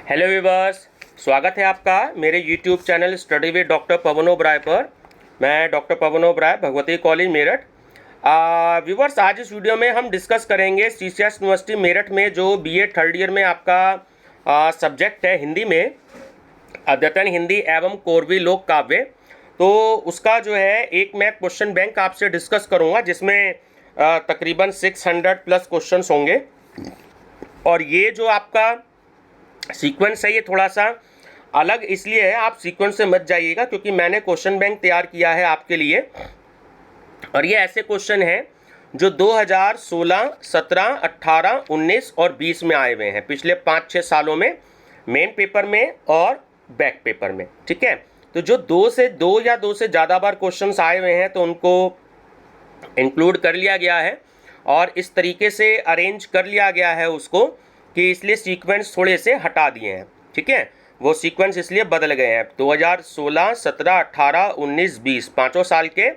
Hello viewers, स्वागत है आपका मेरे YouTube channel study with doctor Pawan Oberoi पर। मैं doctor Pawan Oberoi, Bhagwati college Meerut. Viewers, आज इस वीडियो में हम डिस्कस करेंगे सीसीएस यूनिवर्सिटी मेरठ में जो बीए थर्ड ईयर में आपका सब्जेक्ट है हिंदी में, अद्यतन हिंदी एवं कोरवी लोक काव्य। तो उसका जो है एक मैं क्वेश्चन बैंक आपसे डिस्कस करूँगा जिसमें तकरीबन 600 प्लस क्वेश्चंस होंगे। और ये जो आपका सीक्वेंस है ये थोड़ा सा अलग इसलिए है, आप सीक्वेंस से मत जाइएगा क्योंकि मैंने क्वेश्चन बैंक तैयार किया है आपके लिए। और ये ऐसे क्वेश्चन हैं जो 2016, 17, 18, 19 और 20 में आए हुए हैं, पिछले 5-6 सालों में, मेन पेपर में और बैक पेपर में। ठीक है, तो जो दो या दो से ज़्यादा बार क्वेश्चंस आए हुए हैं तो उनको इंक्लूड कर लिया गया है और इस तरीके से अरेंज कर लिया गया है उसको कि इसलिए सीक्वेंस थोड़े से हटा दिए हैं। ठीक है, वो सीक्वेंस इसलिए बदल गए हैं। 2016, 17, 18, 19, 20 पाँचों साल के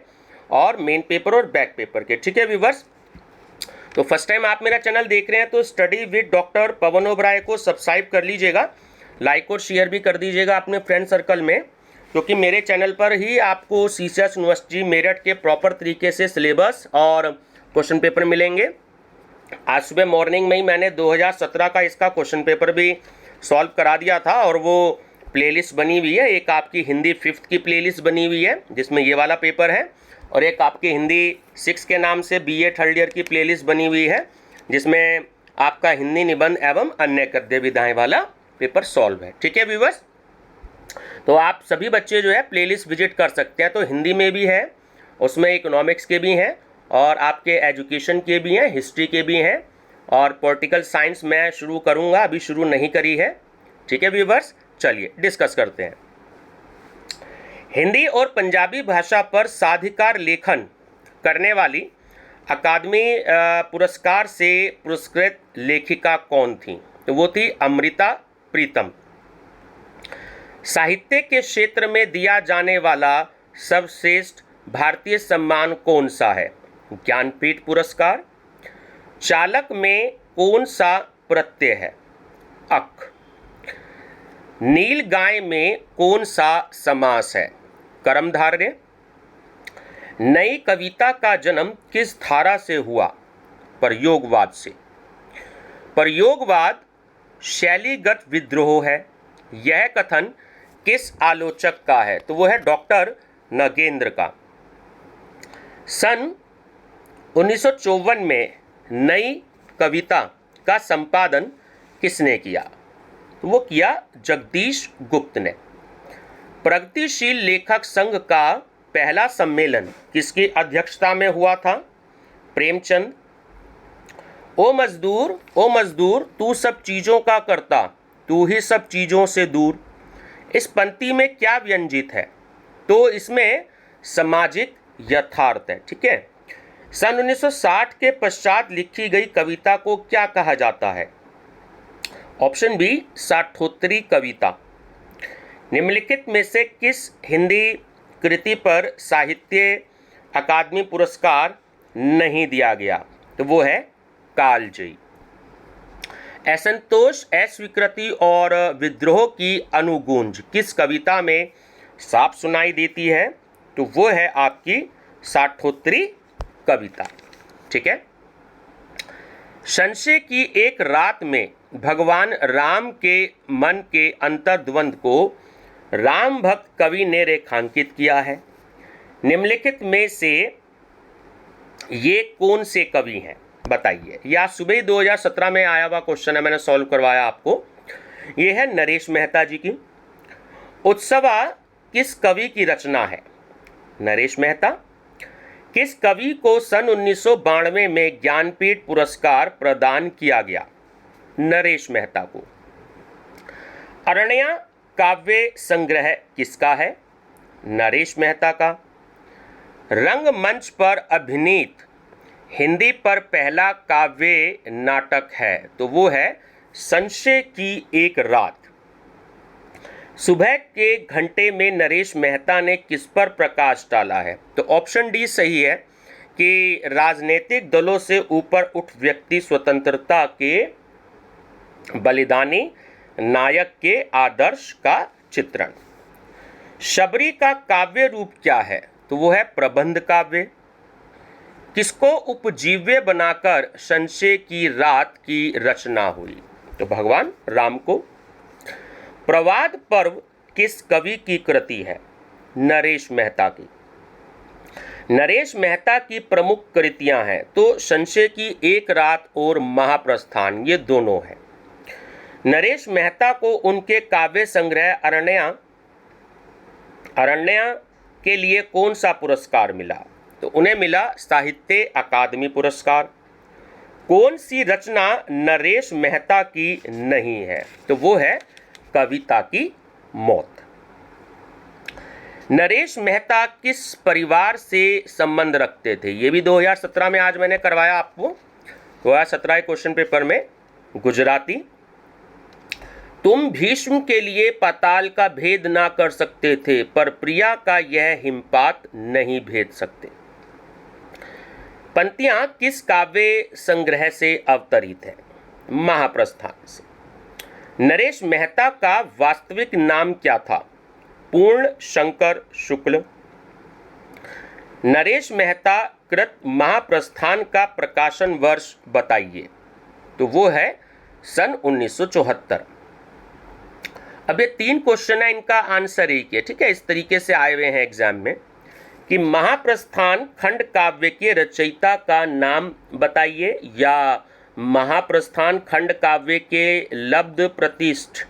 और मेन पेपर और बैक पेपर के। ठीक है व्यूअर्स, तो फर्स्ट टाइम आप मेरा चैनल देख रहे हैं तो study with doctor Pawan Oberoi को सब्सक्राइब कर लीजिएगा, लाइक और शेयर भी कर दीजिएगा अपने फ्रेंड सर्कल में, क्योंकि मेरे चैनल पर ही आपको सीसीएस यूनिवर्सिटी मेरठ के प्रॉपर तरीके से सिलेबस और क्वेश्चन पेपर मिलेंगे। आज सुबह मॉर्निंग में ही मैंने 2017 का इसका क्वेश्चन पेपर भी सॉल्व करा दिया था और वो प्लेलिस्ट बनी हुई है। एक आपकी हिंदी 5th की प्लेलिस्ट बनी हुई है जिसमें ये वाला पेपर है, और एक आपकी हिंदी 6 के नाम से बीए थर्ड ईयर की प्लेलिस्ट बनी हुई है जिसमें आपका हिंदी निबंध एवं अन्य गद्य विधाएं वाला पेपर सॉल्व है। ठीक है व्यूअर्स, तो आप सभी बच्चे जो है प्लेलिस्ट विजिट कर सकते हैं। तो हिंदी में भी है, उसमें इकोनॉमिक्स के भी हैं और आपके एजुकेशन के भी हैं, हिस्ट्री के भी हैं, और पॉलिटिकल साइंस मैं शुरू करूंगा, अभी शुरू नहीं करी है। ठीक है व्यूअर्स, चलिए डिस्कस करते हैं। हिंदी और पंजाबी भाषा पर साधिकार लेखन करने वाली अकादमी पुरस्कार से पुरस्कृत लेखिका कौन थी? तो वो थी अमृता प्रीतम। साहित्य के क्षेत्र में दिया जाने वाला सर्वश्रेष्ठ भारतीय सम्मान कौन सा है? ज्ञानपीठ पुरस्कार। चालक में कौन सा प्रत्यय है? अक। नील गाय में कौन सा समास है? कर्मधारय। नई कविता का जन्म किस धारा से हुआ? प्रयोगवाद से। प्रयोगवाद शैलीगत विद्रोह है। यह कथन किस आलोचक का है? तो वो है डॉक्टर नगेंद्र का। सन 1954 में नई कविता का संपादन किसने किया? तो वो किया जगदीश गुप्त ने। प्रगतिशील लेखक संघ का पहला सम्मेलन किसकी अध्यक्षता में हुआ था? प्रेमचंद। ओ मजदूर तू सब चीजों का करता, तू ही सब चीजों से दूर। इस पंक्ति में क्या व्यंजित है? तो इसमें सामाजिक यथार्थ है। ठीक है, सन 1960 के पश्चात लिखी गई कविता को क्या कहा जाता है? ऑप्शन बी, साठोत्तरी कविता। निम्नलिखित में से किस हिंदी कृति पर साहित्य अकादमी पुरस्कार नहीं दिया गया? तो वो है कालजयी। असंतोष, अस्वीकृति और विद्रोह की अनुगूंज किस कविता में साफ सुनाई देती है? तो वो है आपकी साठोत्तरी कविता। ठीक है, संशय की एक रात में भगवान राम के मन के अंतर्द्वंद को राम भक्त कवि ने रेखांकित किया है। निम्नलिखित में से ये कौन से कवि हैं? बताइए। यह आज सुबह 2017 में आया हुआ क्वेश्चन है, मैंने सॉल्व करवाया आपको। ये है नरेश मेहता जी की। उत्सवा किस कवि की रचना है? नरेश मेहता। किस कवि को सन 1992 में ज्ञानपीठ पुरस्कार प्रदान किया गया? नरेश मेहता को। अरण्या काव्य संग्रह किसका है? नरेश मेहता का। रंगमंच पर अभिनीत हिंदी पर पहला काव्य नाटक है? तो वो है संशय की एक रात। सुबह के घंटे में नरेश मेहता ने किस पर प्रकाश डाला है? तो ऑप्शन डी सही है कि राजनीतिक दलों से ऊपर उठ व्यक्ति स्वतंत्रता के बलिदानी नायक के आदर्श का चित्रण। शबरी का काव्य रूप क्या है? तो वो है प्रबंध काव्य। किसको उपजीव्य बनाकर संशय की रात की रचना हुई? तो भगवान राम को। प्रवाद पर्व किस कवि की कृति है? नरेश मेहता की। नरेश मेहता की प्रमुख कृतियां हैं तो संशय की एक रात और महाप्रस्थान, ये दोनों हैं। नरेश मेहता को उनके काव्य संग्रह अरण्या के लिए कौन सा पुरस्कार मिला? तो उन्हें मिला साहित्य अकादमी पुरस्कार। कौन सी रचना नरेश मेहता की नहीं है? तो वो है कविता की मौत। नरेश मेहता किस परिवार से संबंध रखते थे? ये भी 2017 में आज मैंने करवाया आपको, 2017 क्वेश्चन पेपर में, गुजराती। तुम भीष्म के लिए पाताल का भेद ना कर सकते थे, पर प्रिया का यह हिमपात नहीं भेद सकते। पंक्तियां किस काव्य संग्रह से अवतरित है? महाप्रस्थान से। नरेश मेहता का वास्तविक नाम क्या था? पूर्ण शंकर शुक्ल। नरेश मेहता कृत महाप्रस्थान का प्रकाशन वर्ष बताइए। तो वो है सन 1974। अब ये 3 क्वेश्चन है, इनका आंसर एक है, ठीक है। इस तरीके से आए हुए हैं एग्जाम में कि महाप्रस्थान खंड काव्य के रचयिता का नाम बताइए, या महाप्रस्थान खंड काव्य के लब्ध प्रतिष्ठ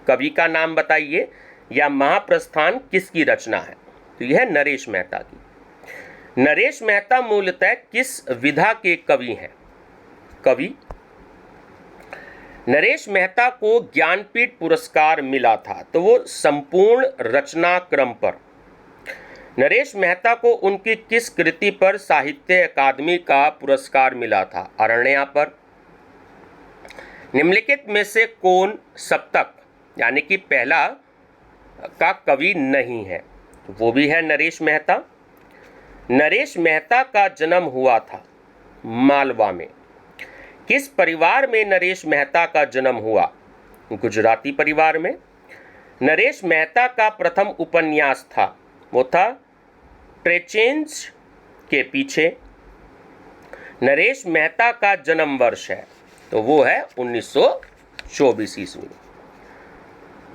कवि का नाम बताइए, या महाप्रस्थान किसकी रचना है? तो यह है नरेश मेहता की। नरेश मेहता मूलतः किस विधा के कवि हैं? कवि। नरेश मेहता को ज्ञानपीठ पुरस्कार मिला था, तो वो संपूर्ण रचना क्रम पर। नरेश मेहता को उनकी किस कृति पर साहित्य अकादमी का पुरस्कार मिला था? अरण्या पर। निम्नलिखित में से कौन सप्तक यानी कि पहला का कवि नहीं है? तो वो भी है नरेश मेहता। नरेश मेहता का जन्म हुआ था मालवा में। किस परिवार में नरेश मेहता का जन्म हुआ? गुजराती परिवार में। नरेश मेहता का प्रथम उपन्यास था, वो था ट्रेचेंज के पीछे। नरेश मेहता का जन्म वर्ष है, तो वो है 1924 ईस्वी।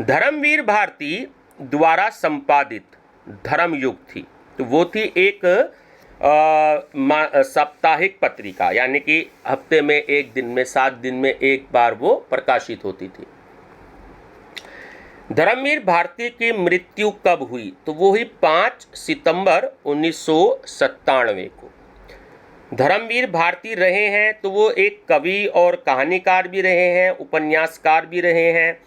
धर्मवीर भारती द्वारा संपादित धर्मयुग थी, तो वो थी एक साप्ताहिक पत्रिका, यानी कि हफ्ते में एक दिन में 7 दिन में एक बार वो प्रकाशित होती थी। धर्मवीर भारती की मृत्यु कब हुई? तो वो हुई 5 सितंबर 1997 को। धर्मवीर भारती रहे हैं तो वो एक कवि और कहानीकार भी रहे हैं, उपन्यासकार भी रहे हैं,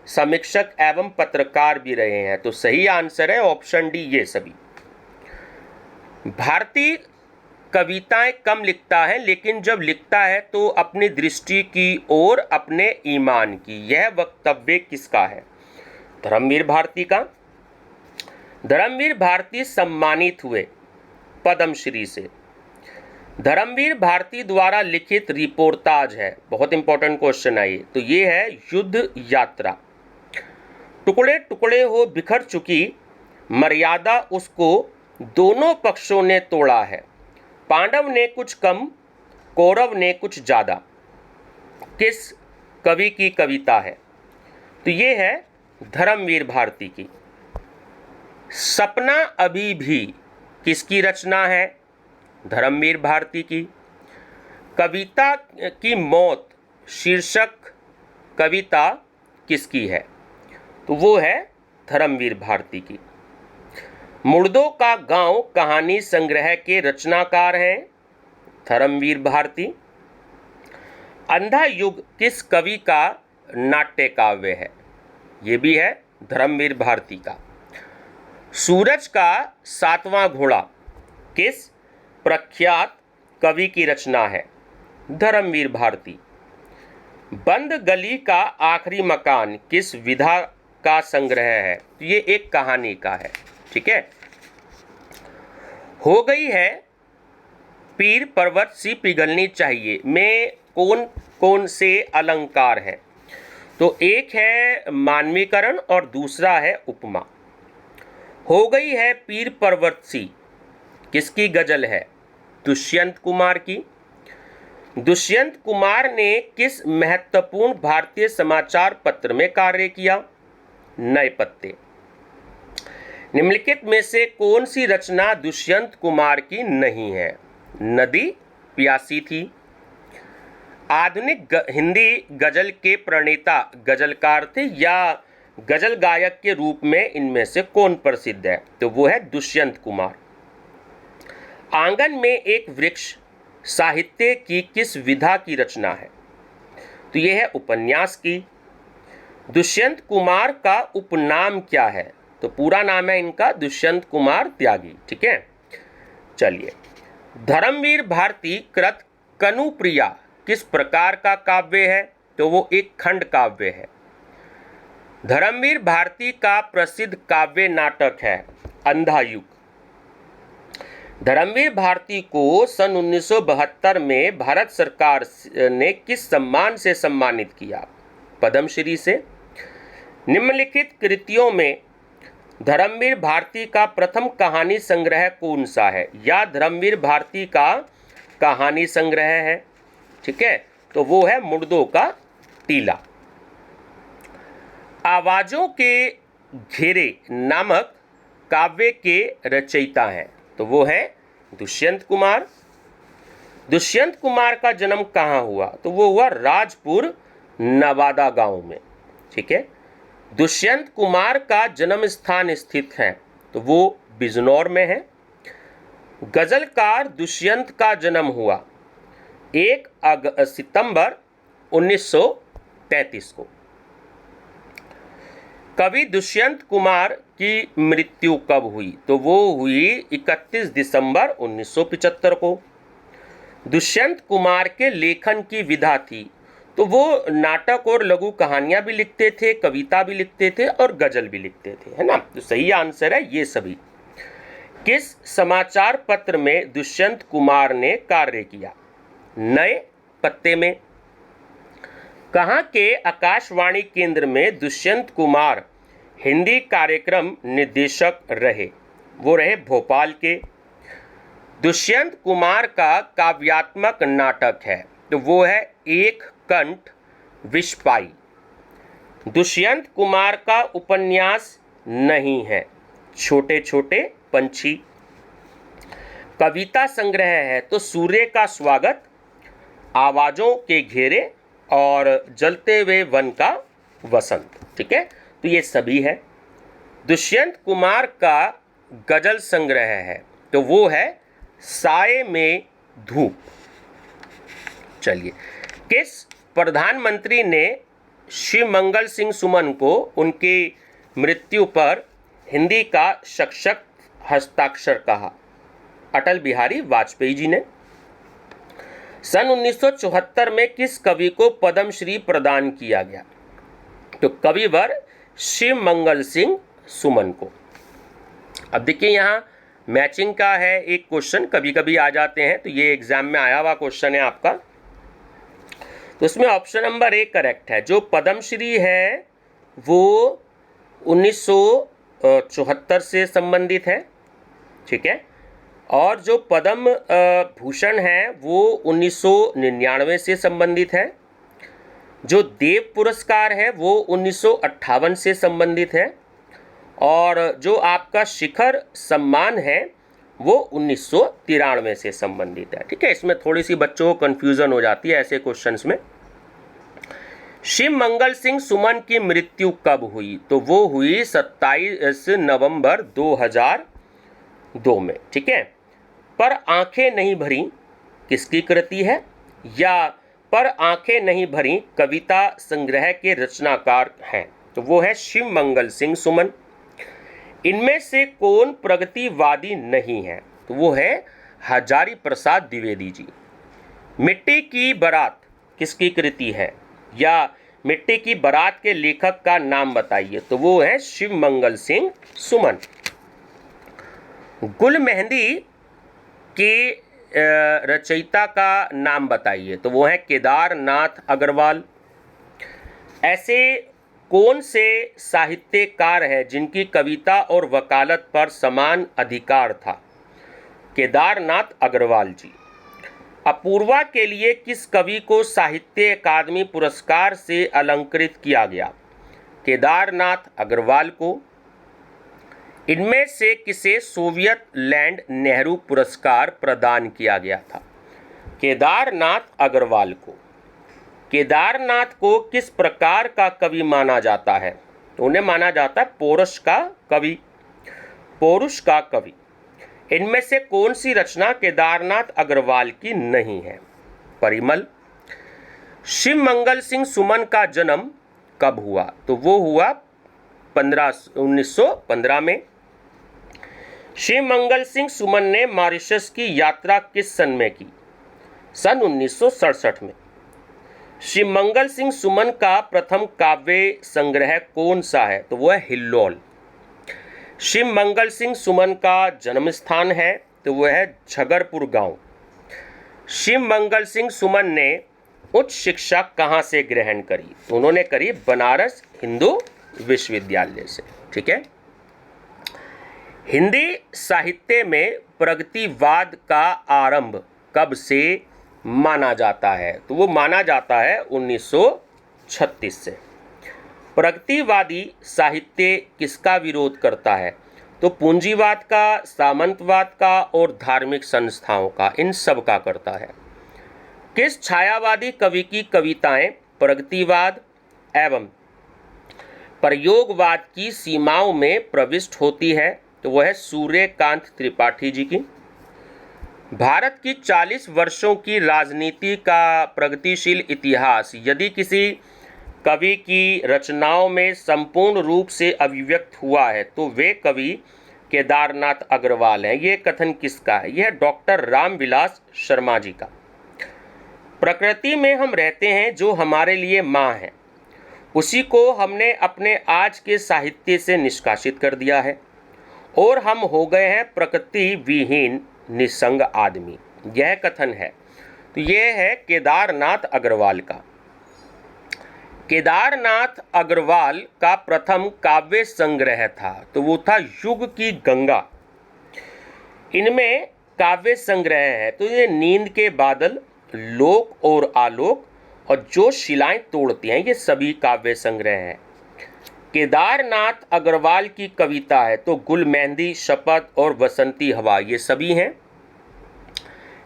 समीक्षक एवं पत्रकार भी रहे हैं। तो सही आंसर है ऑप्शन डी, ये सभी। भारती कविताएं कम लिखता है, लेकिन जब लिखता है तो अपनी दृष्टि की और अपने ईमान की। यह वक्तव्य किसका है? धर्मवीर भारती का। धर्मवीर भारती सम्मानित हुए पद्मश्री से। धर्मवीर भारती द्वारा लिखित रिपोर्टाज है, बहुत इंपॉर्टेंट क्वेश्चन है ये, तो ये है युद्ध यात्रा। टुकड़े टुकड़े हो बिखर चुकी मर्यादा उसको दोनों पक्षों ने तोड़ा है। पांडव ने कुछ कम, कौरव ने कुछ ज़्यादा। किस कवि की कविता है? तो ये है धर्मवीर भारती की। सपना अभी भी किसकी रचना है? धर्मवीर भारती की। कविता की मौत शीर्षक कविता किसकी है? तो वो है धर्मवीर भारती की। मुर्दों का गांव कहानी संग्रह के रचनाकार हैं धर्मवीर भारती। अंधा युग किस कवि का नाट्य काव्य है? ये भी है धर्मवीर भारती का। सूरज का 7वां घोड़ा किस प्रख्यात कवि की रचना है? धर्मवीर भारती। बंद गली का आखिरी मकान किस विधा का संग्रह है? ये एक कहानी का है, ठीक है। हो गई है पीर पर्वत सी पिघलनी चाहिए में कौन कौन से अलंकार हैं? तो एक है मानवीकरण और दूसरा है उपमा। हो गई है पीर पर्वत सी, किसकी गजल है? दुष्यंत कुमार की। दुष्यंत कुमार ने किस महत्वपूर्ण भारतीय समाचार पत्र में कार्य किया? नए पत्ते। निम्नलिखित में से कौन सी रचना दुष्यंत कुमार की नहीं है? नदी प्यासी थी। आधुनिक हिंदी गजल के प्रणेता गजलकार थे या गजल गायक के रूप में इनमें से कौन प्रसिद्ध है? तो वो है दुष्यंत कुमार। आंगन में एक वृक्ष साहित्य की किस विधा की रचना है? तो यह है उपन्यास की। दुष्यंत कुमार का उपनाम क्या है? तो पूरा नाम है इनका दुष्यंत कुमार त्यागी। ठीक है, चलिए। धर्मवीर भारती कृत कनुप्रिया किस प्रकार का काव्य है? तो वो एक खंड काव्य है। धर्मवीर भारती का प्रसिद्ध काव्य नाटक है अंधा युग। धर्मवीर भारती को सन 1972 में भारत सरकार ने किस सम्मान से सम्मानित किया? पद्मश्री से। निम्नलिखित कृतियों में धर्मवीर भारती का प्रथम कहानी संग्रह कौन सा है? या धर्मवीर भारती का कहानी संग्रह है। ठीक है, तो वो है मुर्दों का टीला। आवाजों के घेरे नामक काव्य के रचयिता हैं, तो वो है दुष्यंत कुमार। दुष्यंत कुमार का जन्म कहाँ हुआ? तो वो हुआ राजपुर नवादा गांव में। ठीक है, दुष्यंत कुमार का जन्म स्थान स्थित है, तो वो बिजनौर में है। गजलकार दुष्यंत का जन्म हुआ 1 सितंबर 1933 को। कवि दुष्यंत कुमार की मृत्यु कब हुई? तो वो हुई 31 दिसंबर 1975 को। दुष्यंत कुमार के लेखन की विधा थी, तो वो नाटक और लघु कहानियां भी लिखते थे, कविता भी लिखते थे और गजल भी लिखते थे, है ना। तो सही आंसर है ये सभी। किस समाचार पत्र में दुष्यंत कुमार ने कार्य किया? नए पत्ते में। कहाँ के आकाशवाणी केंद्र में दुष्यंत कुमार हिंदी कार्यक्रम निदेशक रहे? वो रहे भोपाल के। दुष्यंत कुमार का काव्यात्मक नाटक है, तो वो है एक कंठ विषपाई। दुष्यंत कुमार का उपन्यास नहीं है छोटे छोटे पंछी। कविता संग्रह है तो सूर्य का स्वागत, आवाजों के घेरे और जलते हुए वन का वसंत। ठीक है, तो ये सभी है। दुष्यंत कुमार का गजल संग्रह है, तो वो है साए में धूप। चलिए, किस प्रधानमंत्री ने शिवमंगल सिंह सुमन को उनकी मृत्यु पर हिंदी का सशक्त हस्ताक्षर कहा? अटल बिहारी वाजपेयी जी ने। सन 1974 में किस कवि को पद्मश्री प्रदान किया गया? तो कविवर शिवमंगल सिंह सुमन को। अब देखिए, यहाँ मैचिंग का है एक क्वेश्चन, कभी कभी आ जाते हैं, तो ये एग्जाम में आया हुआ क्वेश्चन है आपका। तो उसमें ऑप्शन नंबर 1 करेक्ट है। जो पद्मश्री है वो 1974 से संबंधित है। ठीक है, और जो पद्म भूषण है वो 1999 से संबंधित है। जो देव पुरस्कार है वो 1958 से संबंधित है। और जो आपका शिखर सम्मान है वो 1993 से संबंधित है। ठीक है, इसमें थोड़ी सी बच्चों को कन्फ्यूजन हो जाती है ऐसे क्वेश्चंस में। शिवमंगल सिंह सुमन की मृत्यु कब हुई? तो वो हुई 27 नवंबर 2002 में। ठीक है, पर आंखें नहीं भरी किसकी कृति है? या पर आंखें नहीं भरी कविता संग्रह के रचनाकार हैं? तो वो है शिवमंगल सिंह सुमन। इनमें से कौन प्रगतिवादी नहीं है? तो वो है हजारी प्रसाद द्विवेदी जी। मिट्टी की बारात किसकी कृति है? या मिट्टी की बारात के लेखक का नाम बताइए? तो वो है शिवमंगल सिंह सुमन। गुल मेहंदी के रचयिता का नाम बताइए? तो वो है केदारनाथ अग्रवाल। ऐसे कौन से साहित्यकार हैं जिनकी कविता और वकालत पर समान अधिकार था? केदारनाथ अग्रवाल जी। अपूर्वा के लिए किस कवि को साहित्य अकादमी पुरस्कार से अलंकृत किया गया? केदारनाथ अग्रवाल को। इनमें से किसे सोवियत लैंड नेहरू पुरस्कार प्रदान किया गया था? केदारनाथ अग्रवाल को। केदारनाथ को किस प्रकार का कवि माना जाता है? तो उन्हें माना जाता है पौरुष का कवि। पौरुष का कवि। इनमें से कौन सी रचना केदारनाथ अग्रवाल की नहीं है? परिमल। शिव मंगल सिंह सुमन का जन्म कब हुआ? तो वो हुआ 1915 में। शिव मंगल सिंह सुमन ने मॉरिशस की यात्रा किस सन में की? सन 1967 में। शिव मंगल सिंह सुमन का प्रथम काव्य संग्रह कौन सा है? तो वो है हिल्लोल। शिव मंगल सिंह सुमन का जन्म स्थान है तो वह है झगरपुर गांव। शिव मंगल सिंह सुमन ने उच्च शिक्षा कहाँ से ग्रहण करी? तो उन्होंने करी बनारस हिंदू विश्वविद्यालय से। ठीक है। हिंदी साहित्य में प्रगतिवाद का आरंभ कब से माना जाता है? तो वो माना जाता है 1936 से। प्रगतिवादी साहित्य किसका विरोध करता है? तो पूंजीवाद का, सामंतवाद का और धार्मिक संस्थाओं का, इन सब का करता है। किस छायावादी कवि की कविताएं प्रगतिवाद एवं प्रयोगवाद की सीमाओं में प्रविष्ट होती है? तो वह है सूर्यकांत त्रिपाठी जी की। भारत की 40 वर्षों की राजनीति का प्रगतिशील इतिहास यदि किसी कवि की रचनाओं में संपूर्ण रूप से अभिव्यक्त हुआ है तो वे कवि केदारनाथ अग्रवाल हैं। ये कथन किसका है? यह डॉक्टर रामविलास शर्मा जी का। प्रकृति में हम रहते हैं जो हमारे लिए माँ है, उसी को हमने अपने आज के साहित्य से निष्कासित कर दिया है और हम हो गए हैं प्रकृति विहीन निसंग आदमी। यह कथन है। तो यह है केदारनाथ अग्रवाल का। केदारनाथ अग्रवाल का प्रथम काव्य संग्रह था तो वो था युग की गंगा। इनमें काव्य संग्रह है तो ये नींद के बादल, लोक और आलोक और जो शिलाएं तोड़ती हैं, ये सभी काव्य संग्रह हैं। केदारनाथ अग्रवाल की कविता है तो गुल मेहंदी, शपथ और बसंती हवा, ये सभी हैं।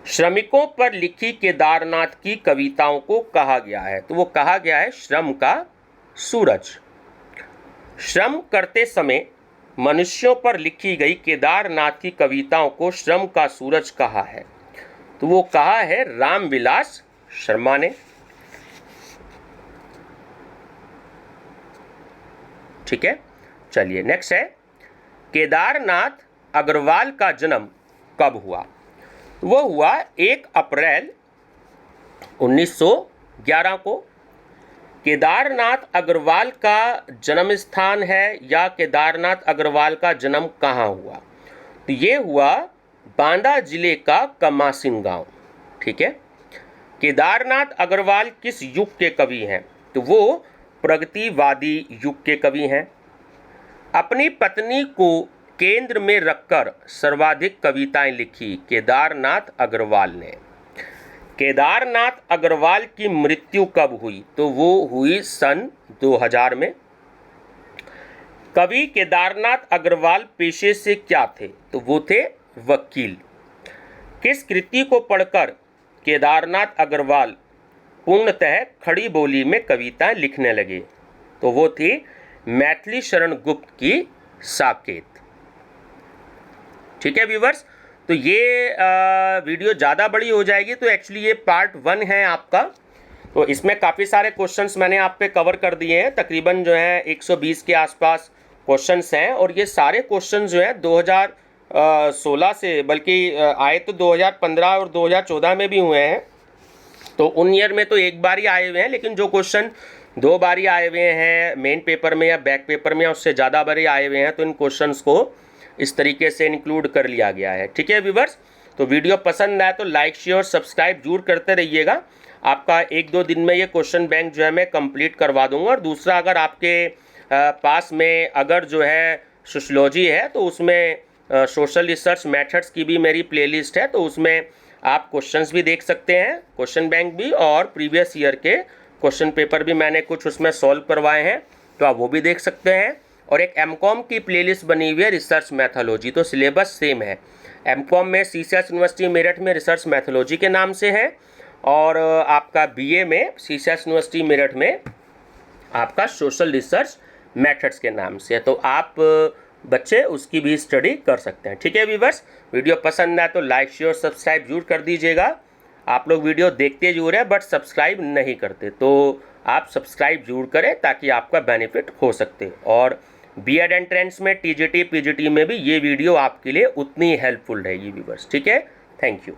श्रमिकों पर लिखी केदारनाथ की कविताओं को कहा गया है तो वो कहा गया है श्रम का सूरज। श्रम करते समय मनुष्यों पर लिखी गई केदारनाथ की कविताओं को श्रम का सूरज कहा है तो वो कहा है रामविलास शर्मा ने। ठीक है, चलिए नेक्स्ट है केदारनाथ अग्रवाल का जन्म कब हुआ? वो हुआ 1 अप्रैल 1911 को। केदारनाथ अग्रवाल का जन्म स्थान है या केदारनाथ अग्रवाल का जन्म कहाँ हुआ? तो ये हुआ बांदा जिले का कमासिन गांव। ठीक है। केदारनाथ अग्रवाल किस युग के कवि हैं? तो वो प्रगतिवादी युग के कवि हैं। अपनी पत्नी को केंद्र में रखकर सर्वाधिक कविताएं लिखी केदारनाथ अग्रवाल ने। केदारनाथ अग्रवाल की मृत्यु कब हुई? तो वो हुई सन 2000 में। कवि केदारनाथ अग्रवाल पेशे से क्या थे? तो वो थे वकील। किस कृति को पढ़कर केदारनाथ अग्रवाल पूर्णतः खड़ी बोली में कविताएं लिखने लगे? तो वो थी मैथिली शरण गुप्त की साकेत। ठीक है व्यूवर्स, तो ये वीडियो ज़्यादा बड़ी हो जाएगी तो एक्चुअली ये पार्ट 1 है आपका। तो इसमें काफ़ी सारे क्वेश्चंस मैंने आप पे कवर कर दिए हैं। तकरीबन जो है 120 के आसपास क्वेश्चंस हैं और ये सारे क्वेश्चंस जो हैं 2016 से, बल्कि आए तो 2015 और 2014 में भी हुए हैं। तो उन ईयर में तो एक बार ही आए हुए हैं, लेकिन जो क्वेश्चन 2 बार ही आए हुए हैं मेन पेपर में या बैक पेपर में, उससे ज़्यादा बार ही आए हुए हैं, तो इन क्वेश्चंस को इस तरीके से इंक्लूड कर लिया गया है। ठीक है व्यूवर्स, तो वीडियो पसंद आए तो लाइक शेयर सब्सक्राइब जरूर करते रहिएगा। आपका 1-2 दिन में ये क्वेश्चन बैंक जो है मैं कंप्लीट करवा दूंगा। और दूसरा, अगर आपके पास में अगर जो है सोशियोलॉजी है तो उसमें सोशल रिसर्च मेथड्स की भी मेरी प्लेलिस्ट है, तो उसमें आप क्वेश्चंस भी देख सकते हैं, क्वेश्चन बैंक भी, और प्रीवियस ईयर के क्वेश्चन पेपर भी मैंने कुछ उसमें सॉल्व करवाए हैं, तो आप वो भी देख सकते हैं। और एक एमकॉम की प्लेलिस्ट बनी हुई है रिसर्च मैथोलॉजी, तो सिलेबस सेम है। एमकॉम में सीसीएस यूनिवर्सिटी मेरठ में रिसर्च मैथोलॉजी के नाम से है, और आपका बीए में सीसीएस यूनिवर्सिटी मेरठ में आपका सोशल रिसर्च मेथड्स के नाम से है। तो आप बच्चे उसकी भी स्टडी कर सकते हैं। ठीक है व्यूअर्स, वीडियो पसंद आए तो लाइक शेयर सब्सक्राइब जरूर कर दीजिएगा। आप लोग वीडियो देखते जरूर है बट सब्सक्राइब नहीं करते, तो आप सब्सक्राइब जरूर करें ताकि आपका बेनिफिट हो सकते। और बीएड एंट्रेंस में टीजीटी पीजीटी में भी ये वीडियो आपके लिए उतनी हेल्पफुल रहेगी व्यूअर्स। ठीक है, थैंक यू।